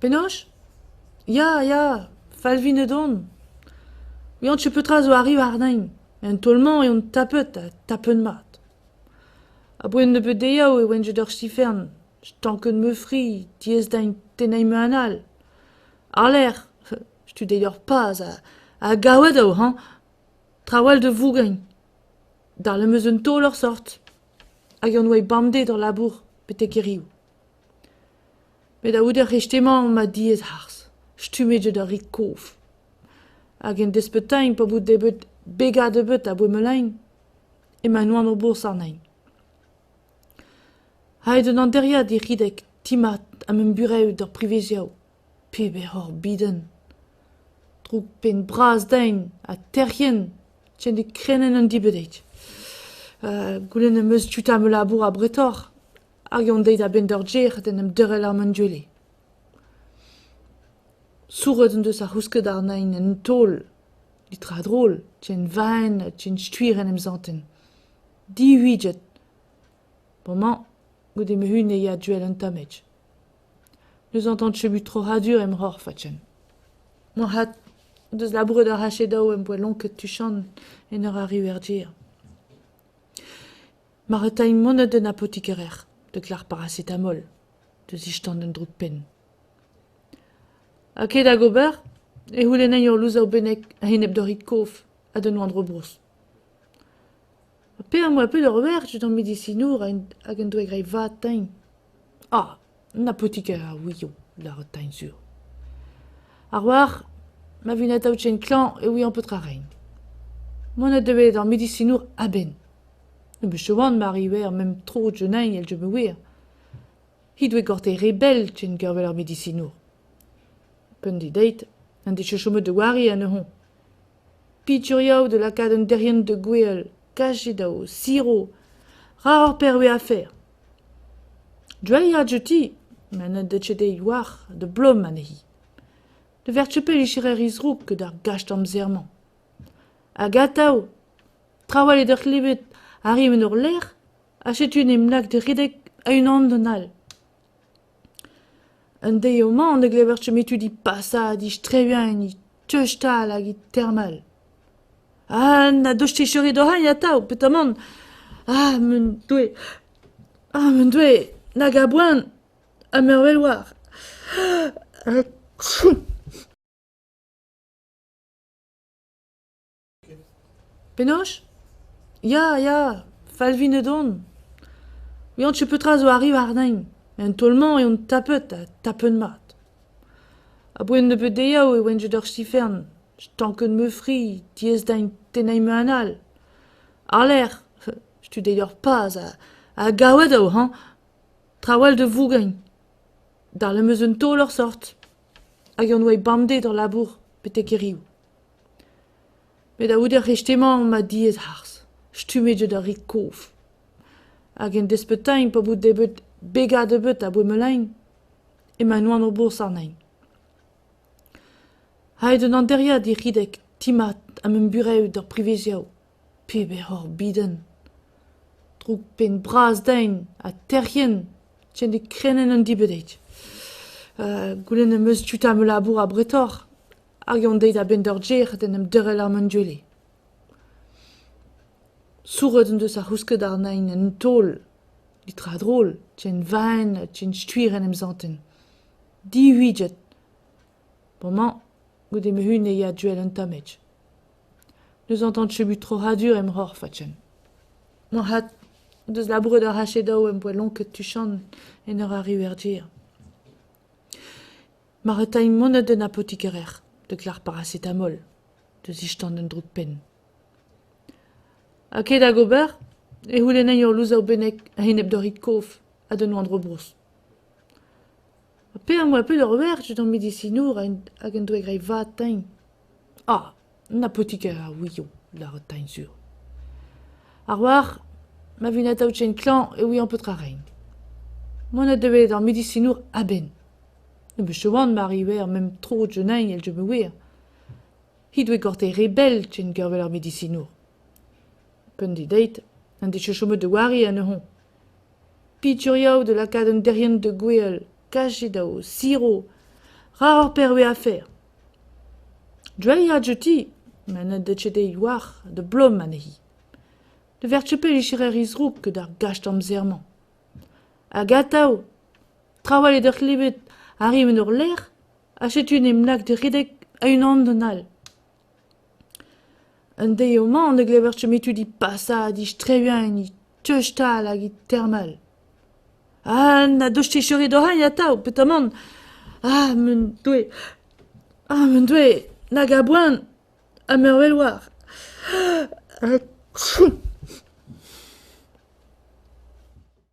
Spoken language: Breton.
Penaos? Ya, falvin don. Oui, on peut zo arrive arnain. En tolman et on tapet a tapen mat. A bouen ne bet deiao e wen je d'or stifern. Stanken me fri, diez dain tenei me anal. Ar l'air, stu d'ailleurs pas a gaoued ao, hein? Trawal de vougain. Dar le meus un tol leur sort. Hag yon oe bamde dans labour, pete keriou. Met a ouder rechtement ma diez hars. Stume je d'or rit kouf. Hag en despetain pa bout debet bega de bet a boemelain. E ma noan o bours arnain. Haid an anderia di ridek timat am un bureu d'or priveziao. Pebe hor biden. Drouk pen braz dain a terien tien de krenen an dibedeit. Goulen em eus tuta me labour a bretor. Hag yon deit a ben d'or djer den em deurel ar manduele. Souret an deus a housket ar nain en tol. Litra drôle, tien vain, tien stuir en em zanten. Di huidjet. Moment, goude me hun e ya duel an tamet. Neus entend chebu tro radur em hor fatchen. Mon hat, deus labour d'ar hachet-dao em boa lonket tuchan en ur a river djer. Maretañ monet den apotikerer, de klar paracetamol, deus istan den drouk pen. Ha ket a gober, e houlenei ur louz ao benek a hinep d'orit kof a den oan drobros. Pe am oa peud ur ver, tud an medicinour hag en doe grei vat tain. Ah, un apotikerer a ouio, la retain sur. Ar war, ma vinet ao tchen klan e oui an petra rein. Monet devet an medicinour a ben. Ne me chewan ma river mem tro jenain el je me wir. Hi doe gorte rebel tchen gervel ar medicinour. Pen di deit, an de chechome de wari an ehon. Pituriao de la kad un derien de gweel, kache dao, siro, rar ar perwe a fer. Dwell ya jeti, men de chedei war, de blom an ehi. De vertchepel ishirer izrouk que d'ar gacht am zerman. A gatao, trawal ed ur klebet arrim en ur ler, achetun em lag de ridek a un an de nal. Un deo man de glever chemetu di passa, di strebian, di teuchtal hag di thermal. Ah, na dochte chere do hain atao, petaman. Men doe, na gaboan, a mervel war. Penaos? Ya, falvin don. Oui, on peut zo arrive arnain. En tolman et on tapet a tapen mat. A bouen ne bet deiao e wen je d'or stifern. Stanken me fri, diez dain tenei me anal. Ar l'air, stu d'ailleurs pas a gaoued ao, hein? Trawal de vougain. Dar le meus un tol leur sort. Hag yon oe bamde dans labour, pete keriou. Met a ouder rechtement ma diez hars. Stume je d'or rit kouf. Hag en despetain pa bout debet bega de bet a boemelain. E ma noan o bours arnain. Haid an anderia di ridek timat am un bureu d'or priveziao. Pebe hor biden. Drouk pen braz dain a terien tien de krenen an dibedeit. Goulen em eus tuta me labour a bretor. Hag yon deit a ben d'or djer den em deurel ar manduele. Souret an deus a housket ar nain en tol. Litra drôle, tien vain, tien stuir en em zanten. Di huidjet. Moment, goude me hun e ya duel an tamet. Neus entend chebu tro radur em hor fatchen. Mon hat, deus labour d'ar hachet-dao em boa lonket tuchan en ur a river djer. Maretañ monet den apotikerer, de klar paracetamol, deus istan den drouk pen. Ha ket a gober, e houlenei ur louz ao benek a hinep d'or rit kof a den oan drobros. Pe am oa peud ur ver tud an medicinour hag en doe grei vat tain. Ah, un apotikerer a ouio, la retain sur. Ar war, ma vinet ao tchen klan e oui an petra rein. Monet devet an medicinour a ben. Ne me chewan ma river mem tro jenain el je me wir. Hi doe gorte rebel tchen gervel ar medicinour. Pen di deit, an de chechome de wari an ehon. Pituriao de la kad un derien de gweel, kache dao, siro, Rare perwe à faire. Dwell ya juti, men de chede war, de blom anehi. De verchepe li chirer izrouk que d'ar gacht amzerman. A gatao, trawal ed ur klebet arriven ur l'air, achet une emnak de redek a une andonal. Un deo man de gleverche metu di passa, di strebuin, ni teuchtal hag i thermal. Ah, na dochte chere do hain a tao, petamant. Ah, men doe, nag a boan, a mervel war.